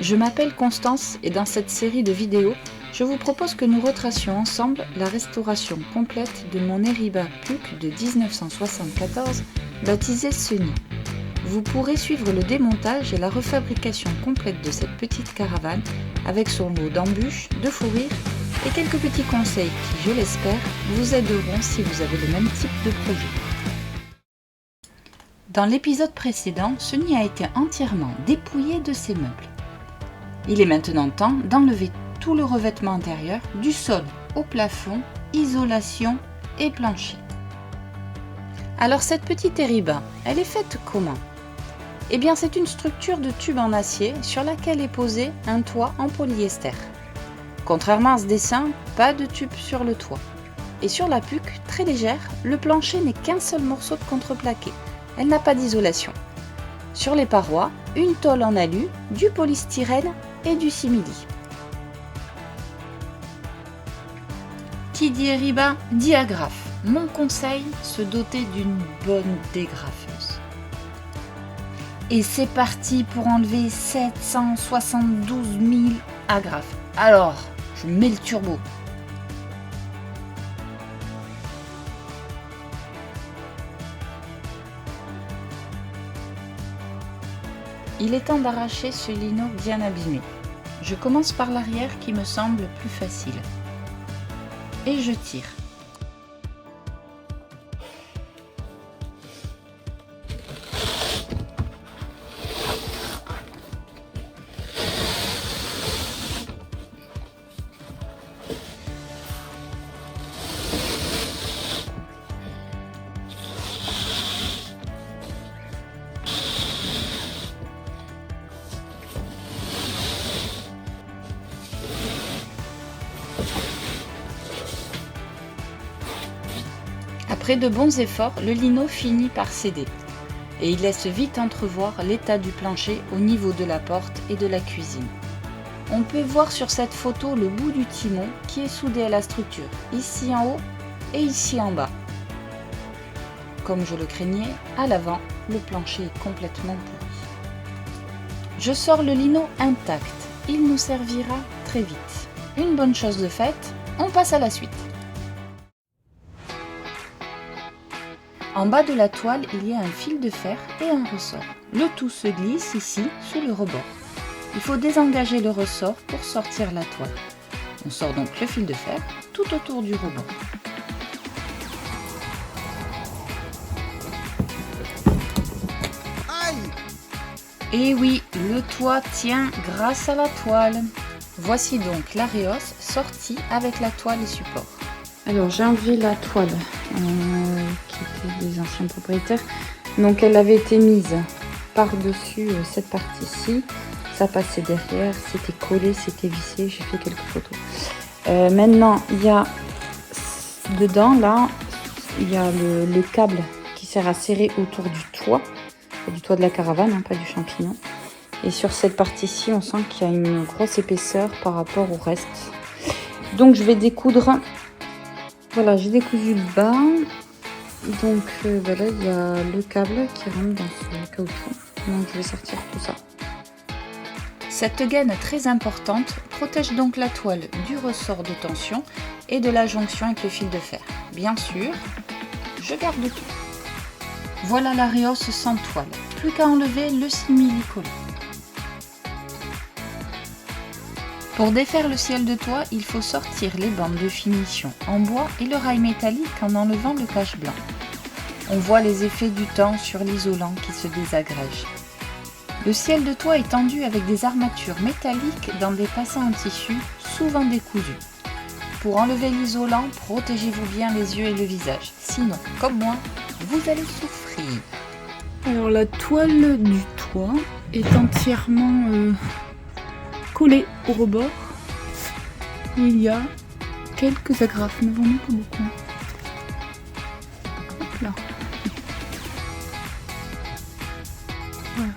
Je m'appelle Constance et dans cette série de vidéos, je vous propose que nous retracions ensemble la restauration complète de mon Eriba Puch de 1974, baptisé Sunny. Vous pourrez suivre le démontage et la refabrication complète de cette petite caravane avec son lot d'embûches, de fou rire et quelques petits conseils qui, je l'espère, vous aideront si vous avez le même type de projet. Dans l'épisode précédent, Sunny a été entièrement dépouillé de ses meubles. Il est maintenant temps d'enlever tout le revêtement intérieur, du sol au plafond, isolation et plancher. Alors cette petite Eriba, elle est faite comment ? Eh bien c'est une structure de tube en acier sur laquelle est posé un toit en polyester. Contrairement à ce dessin, pas de tube sur le toit. Et sur la Puch, très légère, le plancher n'est qu'un seul morceau de contreplaqué. Elle n'a pas d'isolation. Sur les parois, une tôle en alu, du polystyrène et du simili. Qui dit Eriba, dit agrafe. Mon conseil, se doter d'une bonne dégrafeuse. Et c'est parti pour enlever 772 000 agrafes. Alors, je mets le turbo. Il est temps d'arracher ce lino bien abîmé. Je commence par l'arrière qui me semble plus facile. Et je tire. Après de bons efforts, le lino finit par céder et il laisse vite entrevoir l'état du plancher au niveau de la porte et de la cuisine. On peut voir sur cette photo le bout du timon qui est soudé à la structure, ici en haut et ici en bas. Comme je le craignais, à l'avant, le plancher est complètement pourri. Je sors le lino intact, il nous servira très vite. Une bonne chose de faite, on passe à la suite. En bas de la toile, il y a un fil de fer et un ressort. Le tout se glisse ici, sous le rebord. Il faut désengager le ressort pour sortir la toile. On sort donc le fil de fer tout autour du rebord. Et oui, le toit tient grâce à la toile. Voici donc la réhausse sortie avec la toile et support. Alors j'ai enlevé la toile qui était des anciens propriétaires. Donc elle avait été mise par-dessus cette partie-ci. Ça passait derrière, c'était collé, c'était vissé. J'ai fait quelques photos. Maintenant il y a dedans là, il y a le câble qui sert à serrer autour du toit de la caravane, hein, pas du champignon. Et sur cette partie-ci, on sent qu'il y a une grosse épaisseur par rapport au reste. Donc je vais découdre. Voilà, j'ai décousu le bas. Donc voilà, il y a le câble qui rentre dans ce caoutchouc. Donc je vais sortir tout ça. Cette gaine très importante protège donc la toile du ressort de tension et de la jonction avec le fil de fer. Bien sûr, je garde tout. Voilà la réhausse sans toile. Plus qu'à enlever le simili collé. Pour défaire le ciel de toit, il faut sortir les bandes de finition en bois et le rail métallique en enlevant le cache blanc. On voit les effets du temps sur l'isolant qui se désagrège. Le ciel de toit est tendu avec des armatures métalliques dans des passants en tissu, souvent décousus. Pour enlever l'isolant, protégez-vous bien les yeux et le visage. Sinon, comme moi, vous allez souffrir. Alors la toile du toit est entièrement collée au rebord. Il y a quelques agrafes, mais vraiment pas beaucoup. Hop là. Voilà.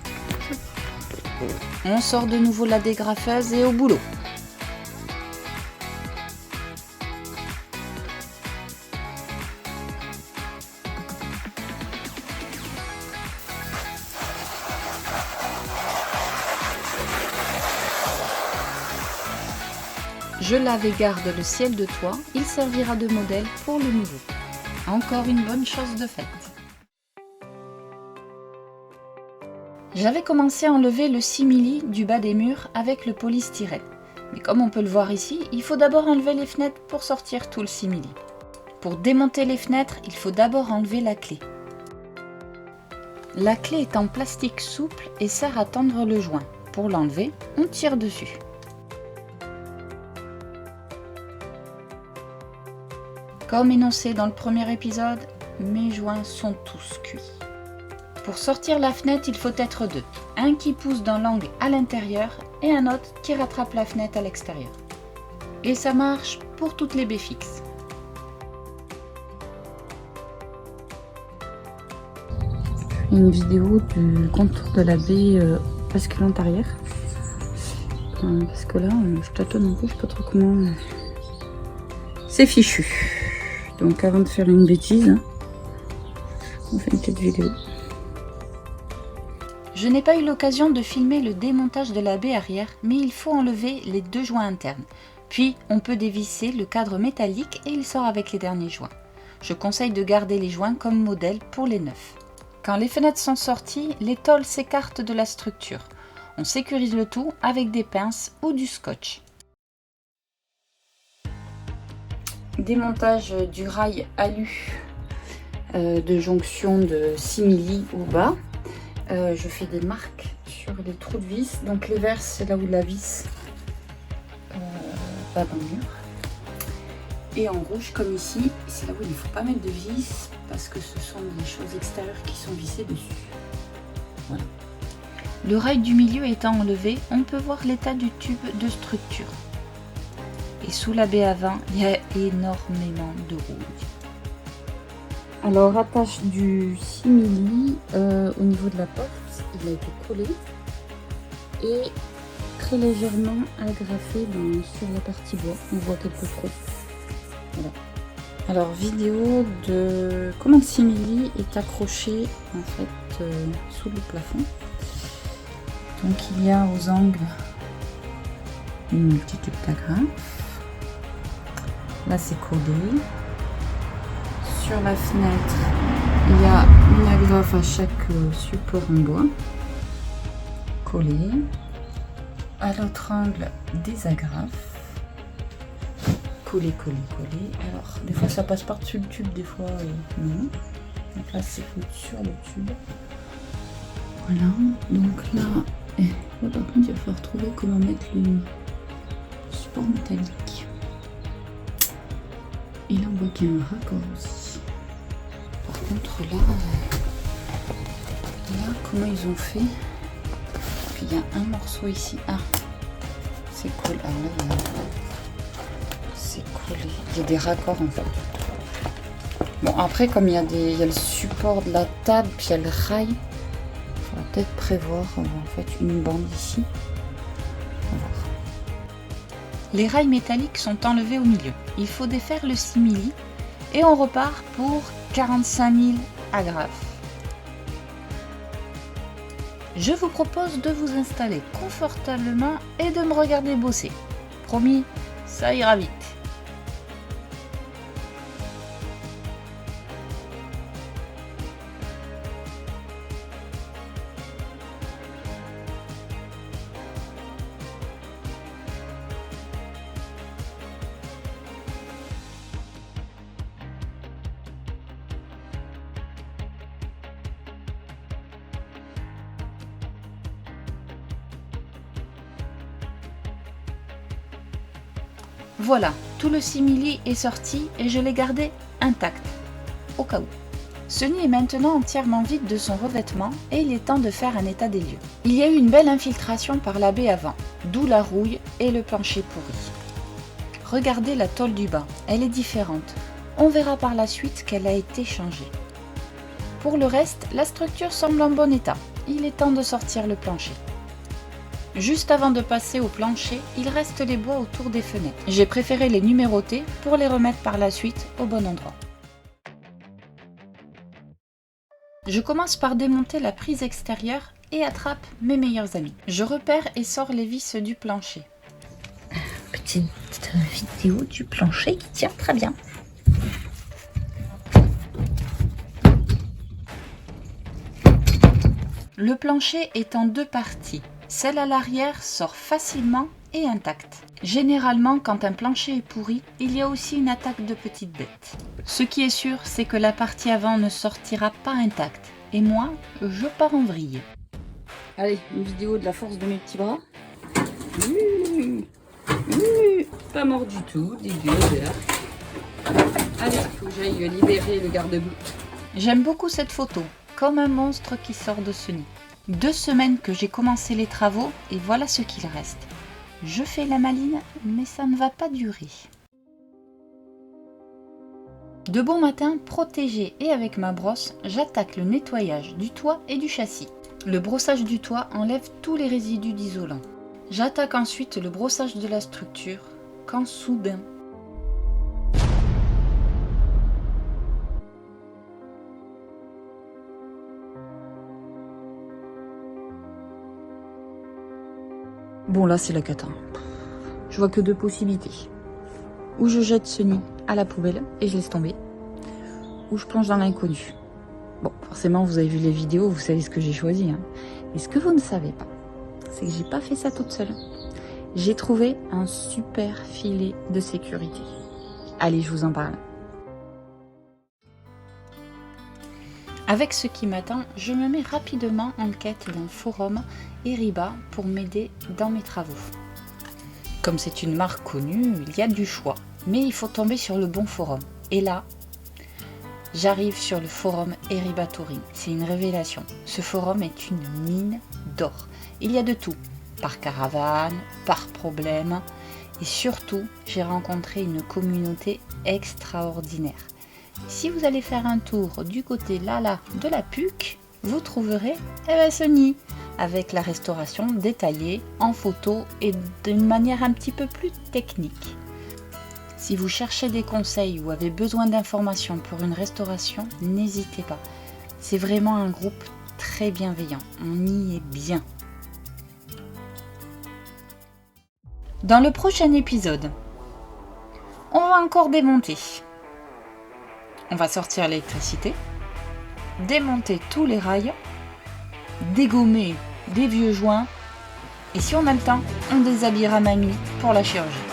On sort de nouveau la dégrafeuse et au boulot. Je lave et garde le ciel de toit, il servira de modèle pour le nouveau. Encore une bonne chose de faite. J'avais commencé à enlever le simili du bas des murs avec le polystyrène. Mais comme on peut le voir ici, il faut d'abord enlever les fenêtres pour sortir tout le simili. Pour démonter les fenêtres, il faut d'abord enlever la clé. La clé est en plastique souple et sert à tendre le joint. Pour l'enlever, on tire dessus. Comme énoncé dans le premier épisode, mes joints sont tous cuits. Pour sortir la fenêtre, il faut être deux. Un qui pousse dans l'angle à l'intérieur et un autre qui rattrape la fenêtre à l'extérieur. Et ça marche pour toutes les baies fixes. Une vidéo du contour de la baie basculante arrière. Parce que là, je tâtonne un peu, je sais pas trop comment. C'est fichu. Donc avant de faire une bêtise, on fait une petite vidéo. Je n'ai pas eu l'occasion de filmer le démontage de la baie arrière, mais il faut enlever les deux joints internes. Puis on peut dévisser le cadre métallique et il sort avec les derniers joints. Je conseille de garder les joints comme modèle pour les neufs. Quand les fenêtres sont sorties, les tôles s'écartent de la structure. On sécurise le tout avec des pinces ou du scotch. Démontage du rail alu de jonction de simili au bas. Je fais des marques sur les trous de vis. Donc les verts, c'est là où la vis va dans le mur. Et en rouge, comme ici, c'est là où il ne faut pas mettre de vis parce que ce sont des choses extérieures qui sont vissées dessus. Voilà. Le rail du milieu étant enlevé, on peut voir l'état du tube de structure. Et sous la baie avant, il y a énormément de rouille. Alors, attache du simili au niveau de la porte, il a été collé et très légèrement agrafé sur la partie bois. On voit quelques trous. Voilà. Alors, vidéo de comment le simili est accroché en fait sous le plafond. Donc, il y a aux angles une multitude d'agrafes. Là, c'est collé. Sur la fenêtre, il y a une agrafe à chaque support en bois. Collé. À l'autre angle, des agrafes. Collé, collé, collé. Alors, des fois, ça passe par-dessus le tube, des fois, non. Donc là, c'est sur le tube. Voilà. Donc là, par contre, il va falloir trouver comment mettre le support métallique. Et là, on voit qu'il y a un raccord aussi. Par contre, là, comment ils ont fait? Puis il y a un morceau ici. Ah, c'est collé. Ah là, c'est collé. Il y a des raccords en fait. Bon, après, comme il y a le support de la table, puis il y a le rail, il faudra peut-être prévoir en fait une bande ici. Les rails métalliques sont enlevés au milieu. Il faut défaire le simili et on repart pour 45 000 agrafes. Je vous propose de vous installer confortablement et de me regarder bosser. Promis, ça ira vite. Voilà, tout le simili est sorti et je l'ai gardé intact, au cas où. Ce nid est maintenant entièrement vide de son revêtement et il est temps de faire un état des lieux. Il y a eu une belle infiltration par la baie avant, d'où la rouille et le plancher pourri. Regardez la tôle du bas, elle est différente. On verra par la suite qu'elle a été changée. Pour le reste, la structure semble en bon état. Il est temps de sortir le plancher. Juste avant de passer au plancher, il reste les bois autour des fenêtres. J'ai préféré les numéroter pour les remettre par la suite au bon endroit. Je commence par démonter la prise extérieure et attrape mes meilleurs amis. Je repère et sors les vis du plancher. Petit petite vidéo du plancher qui tient très bien. Le plancher est en deux parties. Celle à l'arrière sort facilement et intacte. Généralement, quand un plancher est pourri, il y a aussi une attaque de petites bêtes. Ce qui est sûr, c'est que la partie avant ne sortira pas intacte. Et moi, je pars en vrille. Allez, une vidéo de la force de mes petits bras. Pas mort du tout, dégueu. Allez, il faut que j'aille libérer le garde-boue. J'aime beaucoup cette photo, comme un monstre qui sort de ce nid. 2 semaines que j'ai commencé les travaux et voilà ce qu'il reste. Je fais la maline, mais ça ne va pas durer. De bon matin, protégé et avec ma brosse, j'attaque le nettoyage du toit et du châssis. Le brossage du toit enlève tous les résidus d'isolant. J'attaque ensuite le brossage de la structure, quand soudain... Bon là c'est la cata. Je vois que 2 possibilités. Ou je jette ce nid à la poubelle et je laisse tomber. Ou je plonge dans l'inconnu. Bon, forcément vous avez vu les vidéos, vous savez ce que j'ai choisi. Hein. Mais ce que vous ne savez pas, c'est que j'ai pas fait ça toute seule. J'ai trouvé un super filet de sécurité. Allez, je vous en parle. Avec ce qui m'attend, je me mets rapidement en quête d'un forum Eriba pour m'aider dans mes travaux. Comme c'est une marque connue, il y a du choix, mais il faut tomber sur le bon forum. Et là, j'arrive sur le forum Eriba Touring. C'est une révélation. Ce forum est une mine d'or. Il y a de tout, par caravane, par problème, et surtout, j'ai rencontré une communauté extraordinaire. Si vous allez faire un tour du côté là de la PUC, vous trouverez ce nid avec la restauration détaillée en photo et d'une manière un petit peu plus technique. Si vous cherchez des conseils ou avez besoin d'informations pour une restauration, n'hésitez pas. C'est vraiment un groupe très bienveillant, on y est bien. Dans le prochain épisode, on va encore démonter. On va sortir l'électricité, démonter tous les rails, dégommer des vieux joints et si on a le temps, on déshabillera mamie pour la chirurgie.